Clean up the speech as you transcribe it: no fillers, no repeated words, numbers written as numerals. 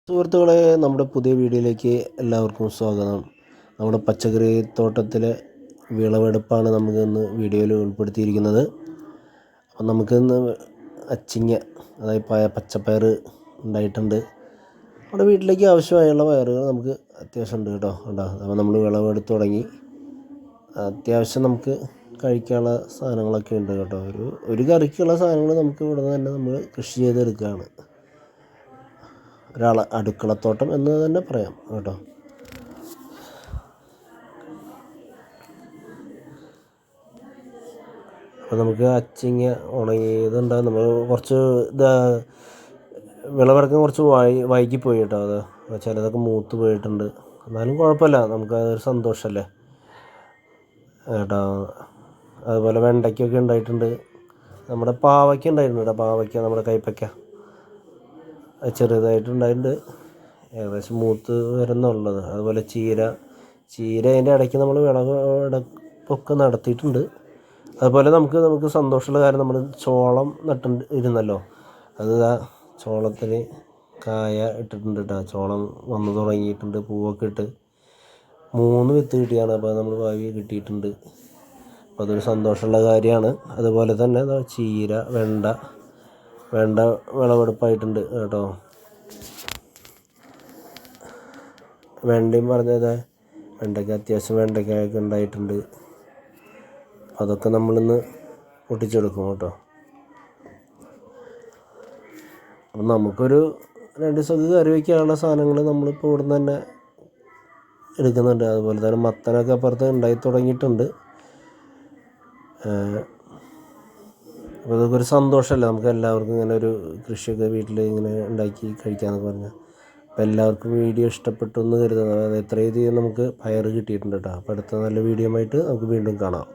സുഹൃത്തുക്കളെ, നമ്മുടെ പുതിയ വീഡിയോയിലേക്ക് എല്ലാവർക്കും സ്വാഗതം. നമ്മുടെ പച്ചക്കറി തോട്ടത്തിലെ വിളവെടുപ്പാണ് നമുക്കിന്ന് വീഡിയോയിൽ ഉൾപ്പെടുത്തിയിരിക്കുന്നത്. അപ്പം നമുക്കിന്ന് അച്ചിങ്ങ, അതായത് പച്ചപ്പയർ ഉണ്ടായിട്ടുണ്ട്. നമ്മുടെ വീട്ടിലേക്ക് ആവശ്യമായുള്ള പയറുകൾ നമുക്ക് അത്യാവശ്യം ഉണ്ട് കേട്ടോ. അപ്പോൾ നമ്മൾ വിളവെടുത്ത് തുടങ്ങി. അത്യാവശ്യം നമുക്ക് കഴിക്കാനുള്ള സാധനങ്ങളൊക്കെ ഉണ്ട് കേട്ടോ. ഒരു കറിക്കുള്ള സാധനങ്ങൾ നമുക്ക് ഇവിടെ തന്നെ നമ്മൾ കൃഷി ചെയ്തെടുക്കുകയാണ്. അടുക്കളത്തോട്ടം എന്ന് തന്നെ പറയാം കേട്ടോ. അപ്പോൾ നമുക്ക് അച്ചിങ്ങ ഉണങ്ങിയതുണ്ടാകും. നമ്മൾ കുറച്ച് വിളവെടുക്കാൻ കുറച്ച് വൈകിപ്പോയി കേട്ടോ. അത് ചിലതൊക്കെ മൂത്ത് പോയിട്ടുണ്ട്. എന്നാലും കുഴപ്പമില്ല, നമുക്കതൊരു സന്തോഷമല്ലേ കേട്ടോ. അതുപോലെ വെണ്ടയ്ക്കൊക്കെ ഉണ്ടായിട്ടുണ്ട്. നമ്മുടെ പാവയ്ക്ക ഉണ്ടായിട്ടുണ്ട് കേട്ടോ. പാവയ്ക്ക, നമ്മുടെ കൈപ്പയ്ക്ക ചെറുതായിട്ടുണ്ടായിട്ടുണ്ട്. ഏകദേശം മൂത്ത് വരുന്നുള്ളത്. അതുപോലെ ചീര അതിൻ്റെ ഇടയ്ക്ക് നമ്മൾ വിളവെടുപ്പൊക്കെ നടത്തിയിട്ടുണ്ട്. അതുപോലെ നമുക്ക് സന്തോഷമുള്ള കാര്യം, നമ്മൾ ചോളം ഇരുന്നല്ലോ. അത് ചോളത്തിന് കായ ഇട്ടിട്ടുണ്ട് കേട്ടോ. ചോളം വന്നു തുടങ്ങിയിട്ടുണ്ട്, പൂവൊക്കെ ഇട്ട് 3 വിത്ത് കിട്ടിയാണ്. അപ്പോൾ നമ്മൾ ഭാവി കിട്ടിയിട്ടുണ്ട്. അപ്പോൾ അതൊരു സന്തോഷമുള്ള കാര്യമാണ്. അതുപോലെ തന്നെ ചീര, വെണ്ട വിളവെടുപ്പായിട്ടുണ്ട് കേട്ടോ. വെണ്ടയും വെണ്ടയ്ക്ക അത്യാവശ്യം വെണ്ടയ്ക്കായൊക്കെ ഉണ്ടായിട്ടുണ്ട്. അതൊക്കെ നമ്മളിന്ന് പൊട്ടിച്ചെടുക്കും കേട്ടോ. അപ്പം നമുക്കൊരു 2 ദിവസമൊക്കെ കറി വയ്ക്കാനുള്ള സാധനങ്ങൾ നമ്മളിപ്പോൾ ഇവിടെ നിന്ന് തന്നെ എടുക്കുന്നുണ്ട്. അതുപോലെ തന്നെ മത്തനൊക്കെ അപ്പുറത്ത് ഉണ്ടായി തുടങ്ങിയിട്ടുണ്ട്. അപ്പോൾ അതൊക്കെ ഒരു സന്തോഷമല്ലേ നമുക്ക് എല്ലാവർക്കും, ഇങ്ങനെ ഒരു കൃഷിയൊക്കെ വീട്ടിൽ ഇങ്ങനെ ഉണ്ടാക്കി കഴിക്കാമെന്നൊക്കെ പറഞ്ഞാൽ. അപ്പോൾ എല്ലാവർക്കും വീഡിയോ ഇഷ്ടപ്പെട്ടു എന്ന് കരുതുന്നത്. എത്രയധികം നമുക്ക് പയർ കിട്ടിയിട്ടുണ്ട് കേട്ടോ. അപ്പോൾ അടുത്ത നല്ല വീഡിയോ ആയിട്ട് നമുക്ക് വീണ്ടും കാണാം.